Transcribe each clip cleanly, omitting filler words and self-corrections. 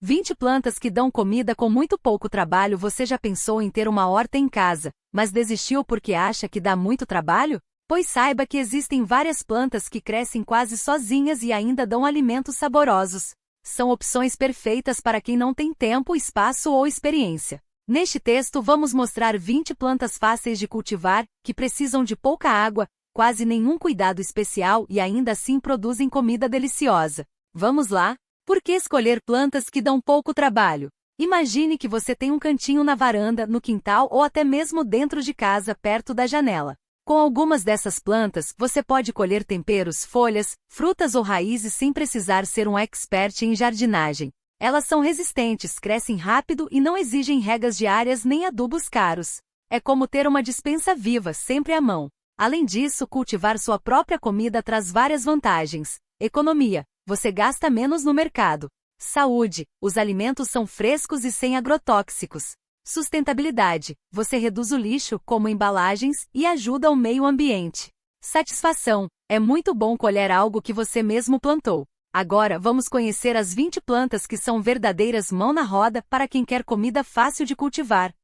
20 plantas que dão comida com muito pouco trabalho. Você já pensou em ter uma horta em casa, mas desistiu porque acha que dá muito trabalho? Pois saiba que existem várias plantas que crescem quase sozinhas e ainda dão alimentos saborosos. São opções perfeitas para quem não tem tempo, espaço ou experiência. Neste texto vamos mostrar 20 plantas fáceis de cultivar, que precisam de pouca água, quase nenhum cuidado especial e ainda assim produzem comida deliciosa. Vamos lá? Por que escolher plantas que dão pouco trabalho? Imagine que você tem um cantinho na varanda, no quintal ou até mesmo dentro de casa, perto da janela. Com algumas dessas plantas, você pode colher temperos, folhas, frutas ou raízes sem precisar ser um expert em jardinagem. Elas são resistentes, crescem rápido e não exigem regas diárias nem adubos caros. É como ter uma despensa viva, sempre à mão. Além disso, cultivar sua própria comida traz várias vantagens. Economia. Você gasta menos no mercado. Saúde. Os alimentos são frescos e sem agrotóxicos. Sustentabilidade. Você reduz o lixo, como embalagens, e ajuda o meio ambiente. Satisfação. É muito bom colher algo que você mesmo plantou. Agora vamos conhecer as 20 plantas que são verdadeiras mão na roda para quem quer comida fácil de cultivar.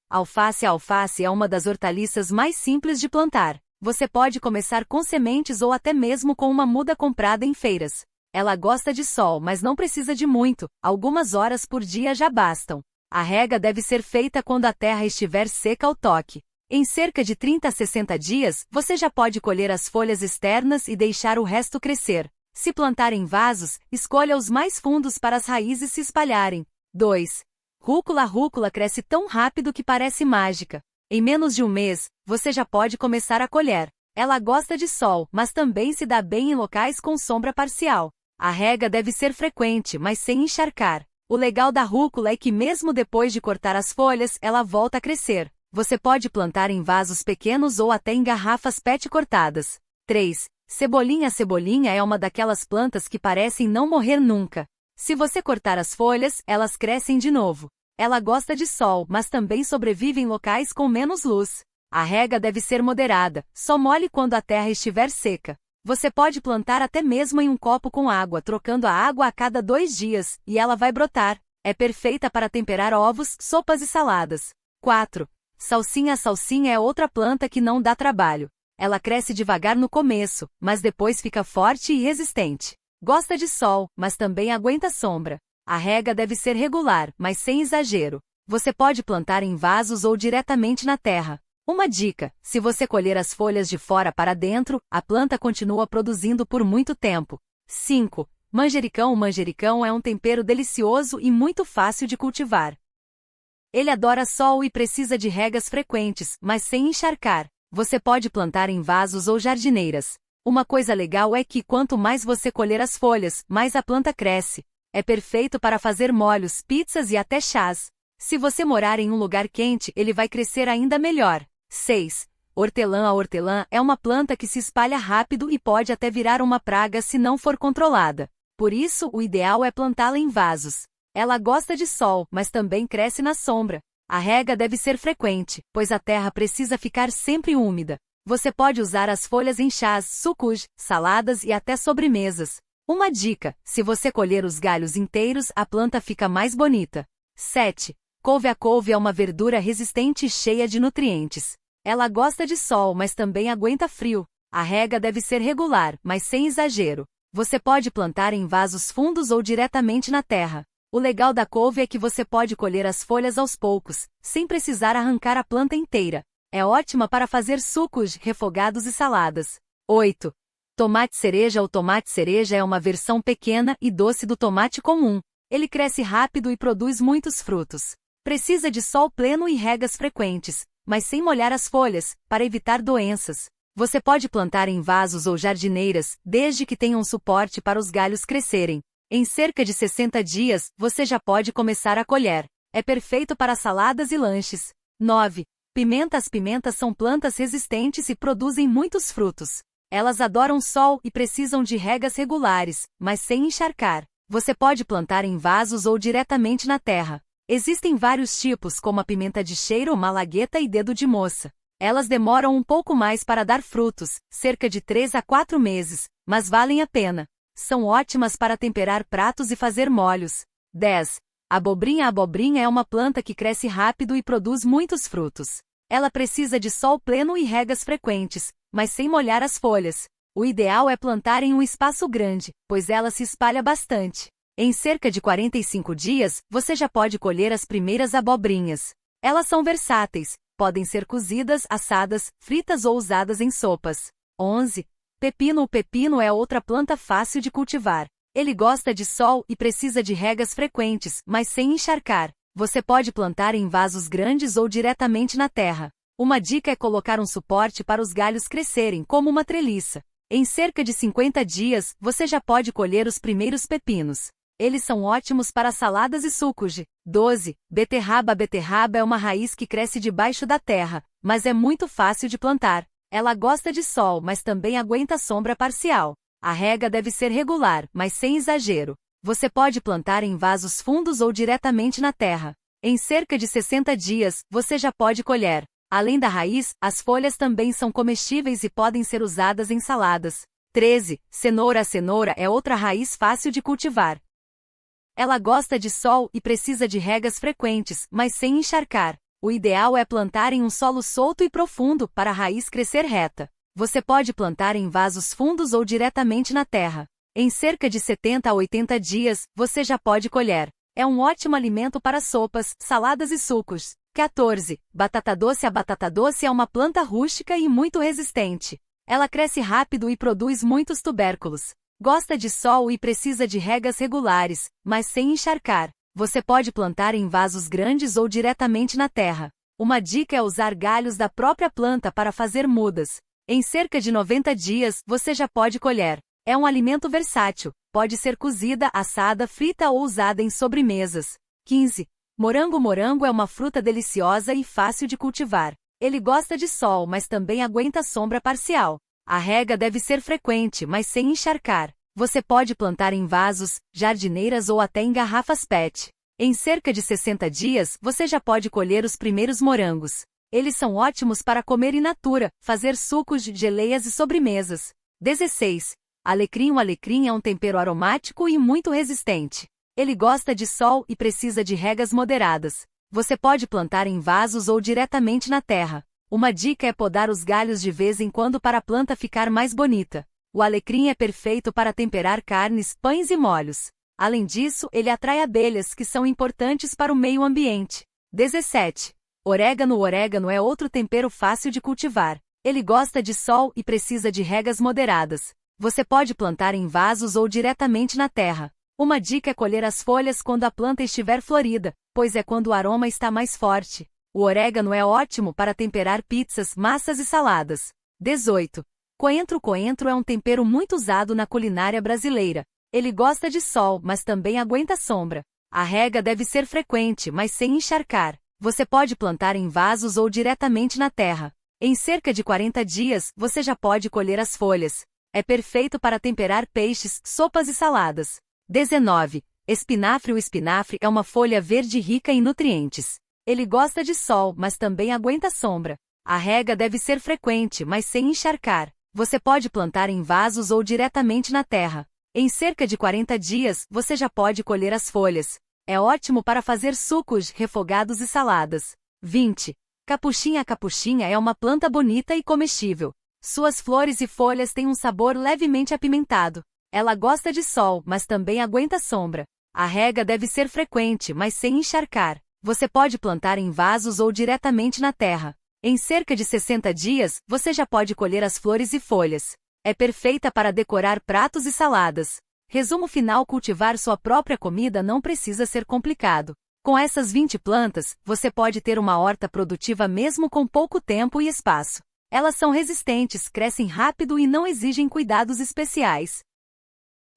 Alface. A alface é uma das hortaliças mais simples de plantar. Você pode começar com sementes ou até mesmo com uma muda comprada em feiras. Ela gosta de sol, mas não precisa de muito, algumas horas por dia já bastam. A rega deve ser feita quando a terra estiver seca ao toque. Em cerca de 30 a 60 dias, você já pode colher as folhas externas e deixar o resto crescer. Se plantar em vasos, escolha os mais fundos para as raízes se espalharem. 2. Rúcula. A rúcula cresce tão rápido que parece mágica. Em menos de um mês, você já pode começar a colher. Ela gosta de sol, mas também se dá bem em locais com sombra parcial. A rega deve ser frequente, mas sem encharcar. O legal da rúcula é que mesmo depois de cortar as folhas, ela volta a crescer. Você pode plantar em vasos pequenos ou até em garrafas PET cortadas. 3. Cebolinha. A cebolinha é uma daquelas plantas que parecem não morrer nunca. Se você cortar as folhas, elas crescem de novo. Ela gosta de sol, mas também sobrevive em locais com menos luz. A rega deve ser moderada, só molhe quando a terra estiver seca. Você pode plantar até mesmo em um copo com água, trocando a água a cada 2 dias, e ela vai brotar. É perfeita para temperar ovos, sopas e saladas. 4. Salsinha. A salsinha é outra planta que não dá trabalho. Ela cresce devagar no começo, mas depois fica forte e resistente. Gosta de sol, mas também aguenta sombra. A rega deve ser regular, mas sem exagero. Você pode plantar em vasos ou diretamente na terra. Uma dica: se você colher as folhas de fora para dentro, a planta continua produzindo por muito tempo. 5. Manjericão. O manjericão é um tempero delicioso e muito fácil de cultivar. Ele adora sol e precisa de regas frequentes, mas sem encharcar. Você pode plantar em vasos ou jardineiras. Uma coisa legal é que quanto mais você colher as folhas, mais a planta cresce. É perfeito para fazer molhos, pizzas e até chás. Se você morar em um lugar quente, ele vai crescer ainda melhor. 6. Hortelã. A hortelã é uma planta que se espalha rápido e pode até virar uma praga se não for controlada. Por isso, o ideal é plantá-la em vasos. Ela gosta de sol, mas também cresce na sombra. A rega deve ser frequente, pois a terra precisa ficar sempre úmida. Você pode usar as folhas em chás, sucos, saladas e até sobremesas. Uma dica: se você colher os galhos inteiros, a planta fica mais bonita. 7. Couve. A couve é uma verdura resistente e cheia de nutrientes. Ela gosta de sol, mas também aguenta frio. A rega deve ser regular, mas sem exagero. Você pode plantar em vasos fundos ou diretamente na terra. O legal da couve é que você pode colher as folhas aos poucos, sem precisar arrancar a planta inteira. É ótima para fazer sucos, refogados e saladas. 8. Tomate cereja. O tomate cereja é uma versão pequena e doce do tomate comum. Ele cresce rápido e produz muitos frutos. Precisa de sol pleno e regas frequentes, mas sem molhar as folhas, para evitar doenças. Você pode plantar em vasos ou jardineiras, desde que tenham suporte para os galhos crescerem. Em cerca de 60 dias, você já pode começar a colher. É perfeito para saladas e lanches. 9. Pimenta. As pimentas são plantas resistentes e produzem muitos frutos. Elas adoram sol e precisam de regas regulares, mas sem encharcar. Você pode plantar em vasos ou diretamente na terra. Existem vários tipos, como a pimenta de cheiro, malagueta e dedo de moça. Elas demoram um pouco mais para dar frutos, cerca de 3 a 4 meses, mas valem a pena. São ótimas para temperar pratos e fazer molhos. 10. Abobrinha. A abobrinha é uma planta que cresce rápido e produz muitos frutos. Ela precisa de sol pleno e regas frequentes, mas sem molhar as folhas. O ideal é plantar em um espaço grande, pois ela se espalha bastante. Em cerca de 45 dias, você já pode colher as primeiras abobrinhas. Elas são versáteis, podem ser cozidas, assadas, fritas ou usadas em sopas. 11. Pepino. O pepino é outra planta fácil de cultivar. Ele gosta de sol e precisa de regas frequentes, mas sem encharcar. Você pode plantar em vasos grandes ou diretamente na terra. Uma dica é colocar um suporte para os galhos crescerem, como uma treliça. Em cerca de 50 dias, você já pode colher os primeiros pepinos. Eles são ótimos para saladas e sucos. 12. Beterraba. A beterraba é uma raiz que cresce debaixo da terra, mas é muito fácil de plantar. Ela gosta de sol, mas também aguenta sombra parcial. A rega deve ser regular, mas sem exagero. Você pode plantar em vasos fundos ou diretamente na terra. Em cerca de 60 dias, você já pode colher. Além da raiz, as folhas também são comestíveis e podem ser usadas em saladas. 13. Cenoura. A cenoura é outra raiz fácil de cultivar. Ela gosta de sol e precisa de regas frequentes, mas sem encharcar. O ideal é plantar em um solo solto e profundo para a raiz crescer reta. Você pode plantar em vasos fundos ou diretamente na terra. Em cerca de 70 a 80 dias, você já pode colher. É um ótimo alimento para sopas, saladas e sucos. 14. Batata doce. A batata doce é uma planta rústica e muito resistente. Ela cresce rápido e produz muitos tubérculos. Gosta de sol e precisa de regas regulares, mas sem encharcar. Você pode plantar em vasos grandes ou diretamente na terra. Uma dica é usar galhos da própria planta para fazer mudas. Em cerca de 90 dias, você já pode colher. É um alimento versátil, pode ser cozida, assada, frita ou usada em sobremesas. 15. Morango. Morango é uma fruta deliciosa e fácil de cultivar. Ele gosta de sol, mas também aguenta sombra parcial. A rega deve ser frequente, mas sem encharcar. Você pode plantar em vasos, jardineiras ou até em garrafas PET. Em cerca de 60 dias, você já pode colher os primeiros morangos. Eles são ótimos para comer in natura, fazer sucos, geleias e sobremesas. 16. Alecrim. O alecrim é um tempero aromático e muito resistente. Ele gosta de sol e precisa de regas moderadas. Você pode plantar em vasos ou diretamente na terra. Uma dica é podar os galhos de vez em quando para a planta ficar mais bonita. O alecrim é perfeito para temperar carnes, pães e molhos. Além disso, ele atrai abelhas que são importantes para o meio ambiente. 17. Orégano. O orégano é outro tempero fácil de cultivar. Ele gosta de sol e precisa de regas moderadas. Você pode plantar em vasos ou diretamente na terra. Uma dica é colher as folhas quando a planta estiver florida, pois é quando o aroma está mais forte. O orégano é ótimo para temperar pizzas, massas e saladas. 18. Coentro. O coentro é um tempero muito usado na culinária brasileira. Ele gosta de sol, mas também aguenta sombra. A rega deve ser frequente, mas sem encharcar. Você pode plantar em vasos ou diretamente na terra. Em cerca de 40 dias, você já pode colher as folhas. É perfeito para temperar peixes, sopas e saladas. 19. Espinafre. O espinafre é uma folha verde rica em nutrientes. Ele gosta de sol, mas também aguenta sombra. A rega deve ser frequente, mas sem encharcar. Você pode plantar em vasos ou diretamente na terra. Em cerca de 40 dias, você já pode colher as folhas. É ótimo para fazer sucos, refogados e saladas. 20. Capuchinha. A capuchinha é uma planta bonita e comestível. Suas flores e folhas têm um sabor levemente apimentado. Ela gosta de sol, mas também aguenta sombra. A rega deve ser frequente, mas sem encharcar. Você pode plantar em vasos ou diretamente na terra. Em cerca de 60 dias, você já pode colher as flores e folhas. É perfeita para decorar pratos e saladas. Resumo final: cultivar sua própria comida não precisa ser complicado. Com essas 20 plantas, você pode ter uma horta produtiva mesmo com pouco tempo e espaço. Elas são resistentes, crescem rápido e não exigem cuidados especiais.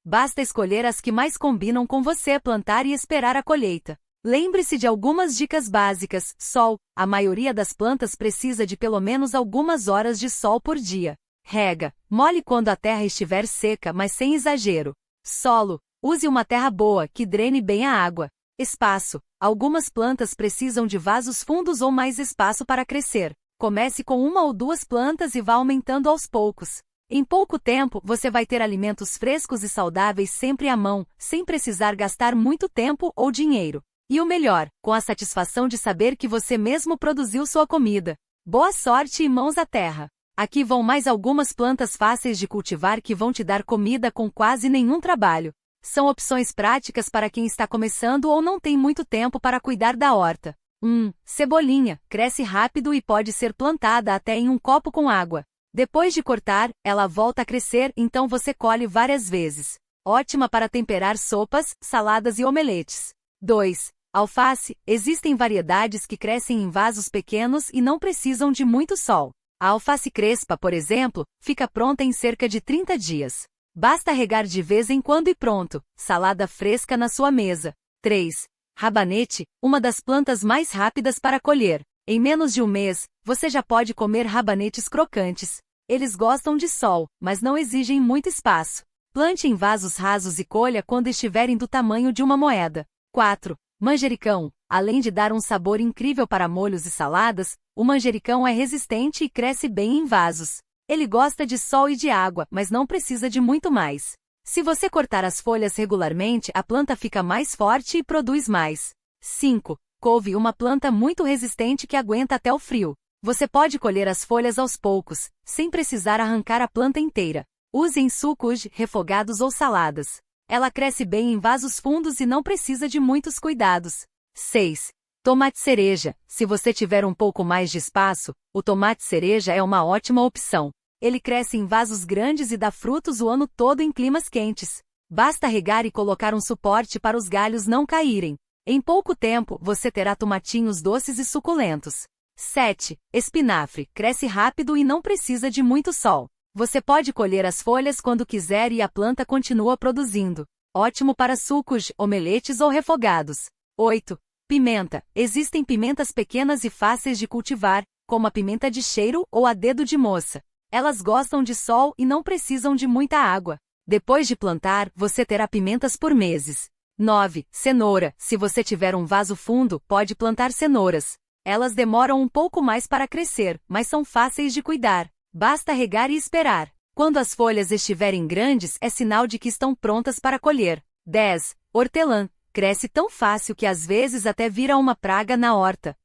Basta escolher as que mais combinam com você, plantar e esperar a colheita. Lembre-se de algumas dicas básicas. Sol. A maioria das plantas precisa de pelo menos algumas horas de sol por dia. Rega. Molhe quando a terra estiver seca, mas sem exagero. Solo. Use uma terra boa, que drene bem a água. Espaço. Algumas plantas precisam de vasos fundos ou mais espaço para crescer. Comece com uma ou duas plantas e vá aumentando aos poucos. Em pouco tempo, você vai ter alimentos frescos e saudáveis sempre à mão, sem precisar gastar muito tempo ou dinheiro. E o melhor, com a satisfação de saber que você mesmo produziu sua comida. Boa sorte e mãos à terra! Aqui vão mais algumas plantas fáceis de cultivar que vão te dar comida com quase nenhum trabalho. São opções práticas para quem está começando ou não tem muito tempo para cuidar da horta. 1. Cebolinha. Cresce rápido e pode ser plantada até em um copo com água. Depois de cortar, ela volta a crescer, então você colhe várias vezes. Ótima para temperar sopas, saladas e omeletes. 2. Alface. Existem variedades que crescem em vasos pequenos e não precisam de muito sol. A alface crespa, por exemplo, fica pronta em cerca de 30 dias. Basta regar de vez em quando e pronto, salada fresca na sua mesa. 3. Rabanete, uma das plantas mais rápidas para colher. Em menos de um mês, você já pode comer rabanetes crocantes. Eles gostam de sol, mas não exigem muito espaço. Plante em vasos rasos e colha quando estiverem do tamanho de uma moeda. 4. Manjericão. Além de dar um sabor incrível para molhos e saladas, o manjericão é resistente e cresce bem em vasos. Ele gosta de sol e de água, mas não precisa de muito mais. Se você cortar as folhas regularmente, a planta fica mais forte e produz mais. 5. Couve, uma planta muito resistente que aguenta até o frio. Você pode colher as folhas aos poucos, sem precisar arrancar a planta inteira. Use em sucos, refogados ou saladas. Ela cresce bem em vasos fundos e não precisa de muitos cuidados. 6. Tomate cereja. Se você tiver um pouco mais de espaço, o tomate cereja é uma ótima opção. Ele cresce em vasos grandes e dá frutos o ano todo em climas quentes. Basta regar e colocar um suporte para os galhos não caírem. Em pouco tempo, você terá tomatinhos doces e suculentos. 7. Espinafre. Cresce rápido e não precisa de muito sol. Você pode colher as folhas quando quiser e a planta continua produzindo. Ótimo para sucos, omeletes ou refogados. 8. Pimenta. Existem pimentas pequenas e fáceis de cultivar, como a pimenta de cheiro ou a dedo de moça. Elas gostam de sol e não precisam de muita água. Depois de plantar, você terá pimentas por meses. 9. Cenoura. Se você tiver um vaso fundo, pode plantar cenouras. Elas demoram um pouco mais para crescer, mas são fáceis de cuidar. Basta regar e esperar. Quando as folhas estiverem grandes, é sinal de que estão prontas para colher. 10. Hortelã. Cresce tão fácil que às vezes até vira uma praga na horta.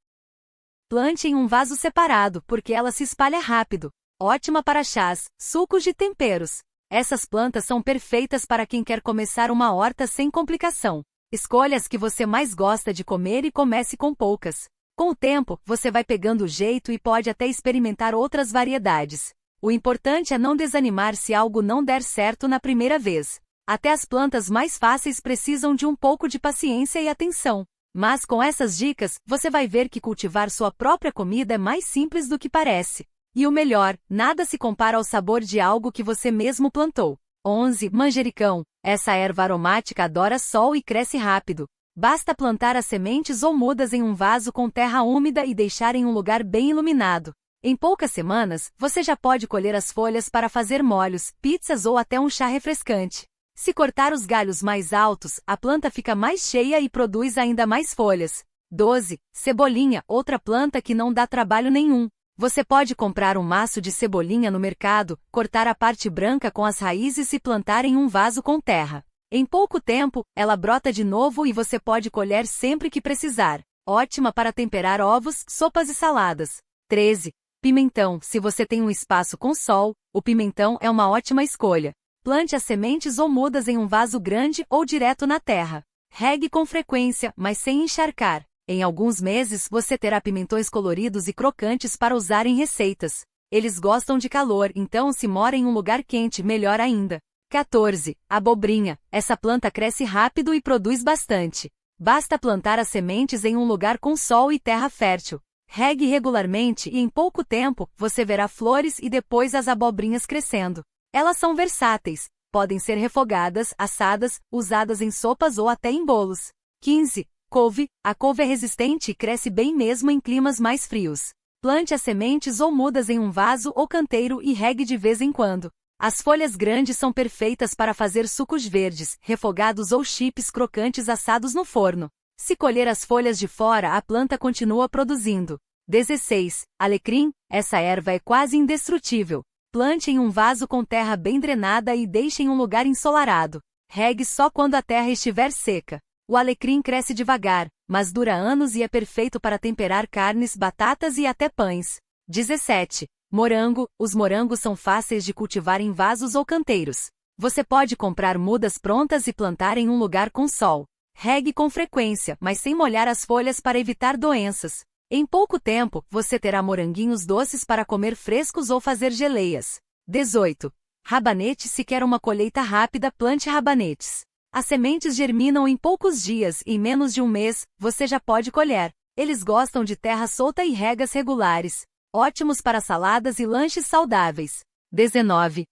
Plante em um vaso separado, porque ela se espalha rápido. Ótima para chás, sucos de temperos. Essas plantas são perfeitas para quem quer começar uma horta sem complicação. Escolha as que você mais gosta de comer e comece com poucas. Com o tempo, você vai pegando o jeito e pode até experimentar outras variedades. O importante é não desanimar se algo não der certo na primeira vez. Até as plantas mais fáceis precisam de um pouco de paciência e atenção. Mas com essas dicas, você vai ver que cultivar sua própria comida é mais simples do que parece. E o melhor, nada se compara ao sabor de algo que você mesmo plantou. 11. Manjericão. Essa erva aromática adora sol e cresce rápido. Basta plantar as sementes ou mudas em um vaso com terra úmida e deixar em um lugar bem iluminado. Em poucas semanas, você já pode colher as folhas para fazer molhos, pizzas ou até um chá refrescante. Se cortar os galhos mais altos, a planta fica mais cheia e produz ainda mais folhas. 12. Cebolinha, outra planta que não dá trabalho nenhum. Você pode comprar um maço de cebolinha no mercado, cortar a parte branca com as raízes e plantar em um vaso com terra. Em pouco tempo, ela brota de novo e você pode colher sempre que precisar. Ótima para temperar ovos, sopas e saladas. 13. Pimentão. Se você tem um espaço com sol, o pimentão é uma ótima escolha. Plante as sementes ou mudas em um vaso grande ou direto na terra. Regue com frequência, mas sem encharcar. Em alguns meses, você terá pimentões coloridos e crocantes para usar em receitas. Eles gostam de calor, então se mora em um lugar quente, melhor ainda. 14. Abobrinha. Essa planta cresce rápido e produz bastante. Basta plantar as sementes em um lugar com sol e terra fértil. Regue regularmente e em pouco tempo, você verá flores e depois as abobrinhas crescendo. Elas são versáteis. Podem ser refogadas, assadas, usadas em sopas ou até em bolos. 15. Couve. A couve é resistente e cresce bem mesmo em climas mais frios. Plante as sementes ou mudas em um vaso ou canteiro e regue de vez em quando. As folhas grandes são perfeitas para fazer sucos verdes, refogados ou chips crocantes assados no forno. Se colher as folhas de fora, a planta continua produzindo. 16. Alecrim. Essa erva é quase indestrutível. Plante em um vaso com terra bem drenada e deixe em um lugar ensolarado. Regue só quando a terra estiver seca. O alecrim cresce devagar, mas dura anos e é perfeito para temperar carnes, batatas e até pães. 17. Morango. Os morangos são fáceis de cultivar em vasos ou canteiros. Você pode comprar mudas prontas e plantar em um lugar com sol. Regue com frequência, mas sem molhar as folhas para evitar doenças. Em pouco tempo, você terá moranguinhos doces para comer frescos ou fazer geleias. 18. Rabanete. Se quer uma colheita rápida, plante rabanetes. As sementes germinam em poucos dias e em menos de um mês, você já pode colher. Eles gostam de terra solta e regas regulares. Ótimos para saladas e lanches saudáveis. 19.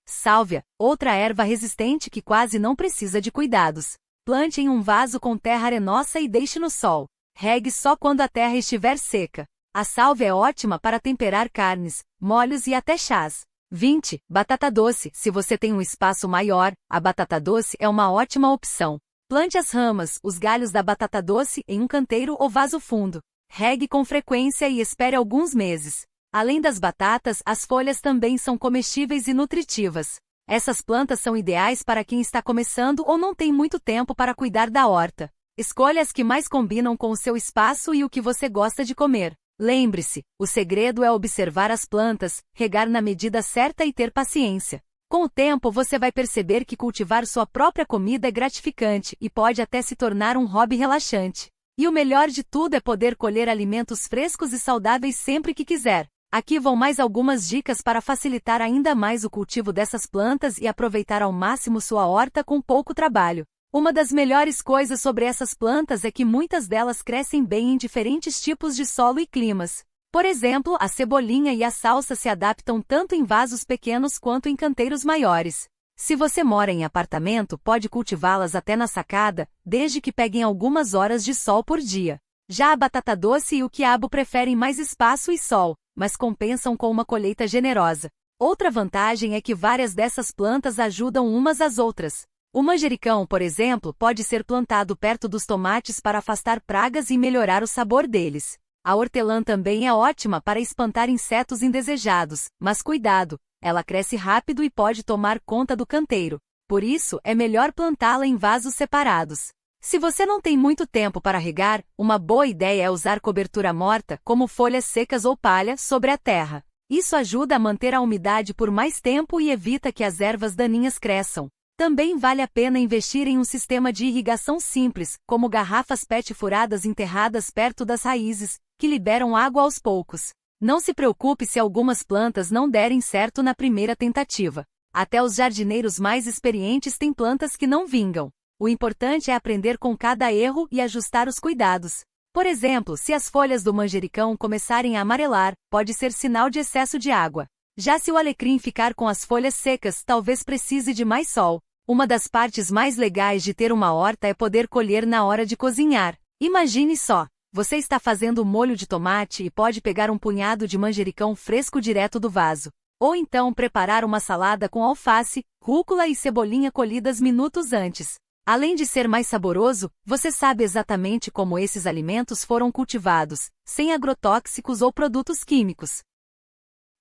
Sálvia. Outra erva resistente que quase não precisa de cuidados. Plante em um vaso com terra arenosa e deixe no sol. Regue só quando a terra estiver seca. A sálvia é ótima para temperar carnes, molhos e até chás. 20. Batata doce. Se você tem um espaço maior, a batata doce é uma ótima opção. Plante as ramas, os galhos da batata doce em um canteiro ou vaso fundo. Regue com frequência e espere alguns meses. Além das batatas, as folhas também são comestíveis e nutritivas. Essas plantas são ideais para quem está começando ou não tem muito tempo para cuidar da horta. Escolha as que mais combinam com o seu espaço e o que você gosta de comer. Lembre-se, o segredo é observar as plantas, regar na medida certa e ter paciência. Com o tempo você vai perceber que cultivar sua própria comida é gratificante e pode até se tornar um hobby relaxante. E o melhor de tudo é poder colher alimentos frescos e saudáveis sempre que quiser. Aqui vão mais algumas dicas para facilitar ainda mais o cultivo dessas plantas e aproveitar ao máximo sua horta com pouco trabalho. Uma das melhores coisas sobre essas plantas é que muitas delas crescem bem em diferentes tipos de solo e climas. Por exemplo, a cebolinha e a salsa se adaptam tanto em vasos pequenos quanto em canteiros maiores. Se você mora em apartamento, pode cultivá-las até na sacada, desde que peguem algumas horas de sol por dia. Já a batata doce e o quiabo preferem mais espaço e sol, mas compensam com uma colheita generosa. Outra vantagem é que várias dessas plantas ajudam umas às outras. O manjericão, por exemplo, pode ser plantado perto dos tomates para afastar pragas e melhorar o sabor deles. A hortelã também é ótima para espantar insetos indesejados, mas cuidado, ela cresce rápido e pode tomar conta do canteiro. Por isso, é melhor plantá-la em vasos separados. Se você não tem muito tempo para regar, uma boa ideia é usar cobertura morta, como folhas secas ou palha, sobre a terra. Isso ajuda a manter a umidade por mais tempo e evita que as ervas daninhas cresçam. Também vale a pena investir em um sistema de irrigação simples, como garrafas PET furadas enterradas perto das raízes, que liberam água aos poucos. Não se preocupe se algumas plantas não derem certo na primeira tentativa. Até os jardineiros mais experientes têm plantas que não vingam. O importante é aprender com cada erro e ajustar os cuidados. Por exemplo, se as folhas do manjericão começarem a amarelar, pode ser sinal de excesso de água. Já se o alecrim ficar com as folhas secas, talvez precise de mais sol. Uma das partes mais legais de ter uma horta é poder colher na hora de cozinhar. Imagine só, você está fazendo molho de tomate e pode pegar um punhado de manjericão fresco direto do vaso. Ou então preparar uma salada com alface, rúcula e cebolinha colhidas minutos antes. Além de ser mais saboroso, você sabe exatamente como esses alimentos foram cultivados, sem agrotóxicos ou produtos químicos.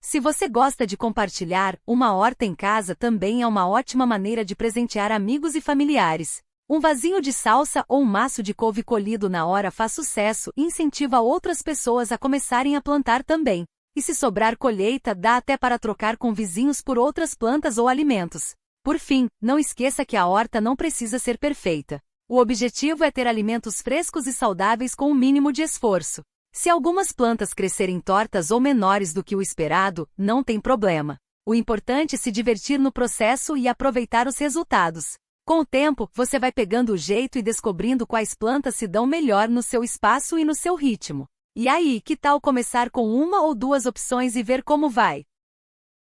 Se você gosta de compartilhar, uma horta em casa também é uma ótima maneira de presentear amigos e familiares. Um vasinho de salsa ou um maço de couve colhido na hora faz sucesso e incentiva outras pessoas a começarem a plantar também. E se sobrar colheita, dá até para trocar com vizinhos por outras plantas ou alimentos. Por fim, não esqueça que a horta não precisa ser perfeita. O objetivo é ter alimentos frescos e saudáveis com o mínimo de esforço. Se algumas plantas crescerem tortas ou menores do que o esperado, não tem problema. O importante é se divertir no processo e aproveitar os resultados. Com o tempo, você vai pegando o jeito e descobrindo quais plantas se dão melhor no seu espaço e no seu ritmo. E aí, que tal começar com uma ou duas opções e ver como vai?